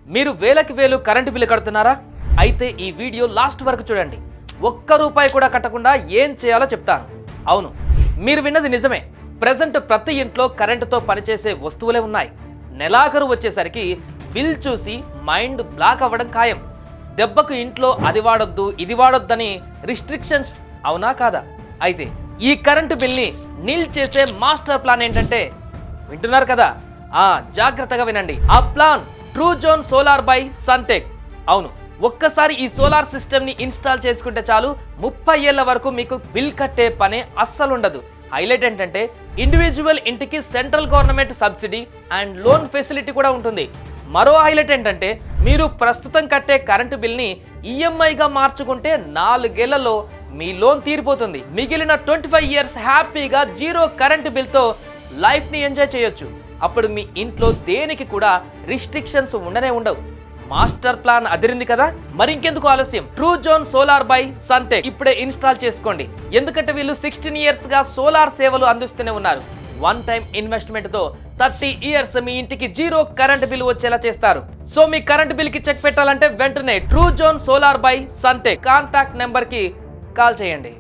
మీరు వేలకి వేలు కరెంటు బిల్లు కడుతున్నారా? అయితే ఈ వీడియో లాస్ట్ వరకు చూడండి. ఒక్క రూపాయి కూడా కట్టకుండా ఏం చేయాలో చెప్తాను. అవును, మీరు విన్నది నిజమే. ప్రెజెంట్ ప్రతి ఇంట్లో కరెంటుతో పనిచేసే వస్తువులే ఉన్నాయి. నెలాఖరు వచ్చేసరికి బిల్ చూసి మైండ్ బ్లాక్ అవ్వడం ఖాయం. దెబ్బకు ఇంట్లో అది వాడొద్దు ఇది వాడొద్దని రిస్ట్రిక్షన్స్, అవునా కాదా? అయితే ఈ కరెంటు బిల్ని నీల్ చేసే మాస్టర్ ప్లాన్ ఏంటంటే వింటున్నారు కదా? జాగ్రత్తగా వినండి. ఆ plan Truzon Solar by Suntek. అవును, ఒక్కసారి ఈ సోలార్ సిస్టమ్ ని ఇన్స్టాల్ చేసుకుంటే చాలు 30 ఏళ్ల వరకు మీకు బిల్ కట్టే పనే అస్సలు ఉండదు. హైలైట్ ఏంటంటే ఇండివిజువల్ ఇంటికి central government subsidy and loan facility కూడా ఉంటుంది. మరో హైలైట్ ఏంటంటే మీరు ప్రస్తుతం కట్టే కరెంటు బిల్ని ఈఎంఐగా మార్చుకుంటే 4 ఏళ్లలో మీ లోన్ తీరిపోతుంది. మిగిలిన 25 ఇయర్స్ హ్యాపీగా జీరో కరెంటు బిల్తో లైఫ్ని ఎంజాయ్ చేయొచ్చు. అప్పుడు మీ ఇంట్లో దేనికి కూడా రిస్ట్రిక్షన్స్ ఉండనే ఉండవు. మాస్టర్ ప్లాన్ అదిరింది కదా? మరి ఇంకెందుకు ఆలస్యం? ట్రూజోన్ సోలార్ బై సన్టెక్ ఇప్పుడే ఇన్స్టాల్ చేసుకోండి. ఎందుకంటే వీళ్ళు 16 ఇయర్స్ గా సోలార్ సేవలు అందిస్తూనే ఉన్నారు. వన్ టైం ఇన్వెస్ట్మెంట్ తో 30 ఇయర్స్ మీ ఇంటికి జీరో కరెంట్ బిల్ వచ్చేలా చేస్తారు. సో మీ కరెంట్ బిల్ కి చెక్ పెట్టాలంటే వెంటనే Truzon Solar by Suntek contact number కి కాల్ చేయండి.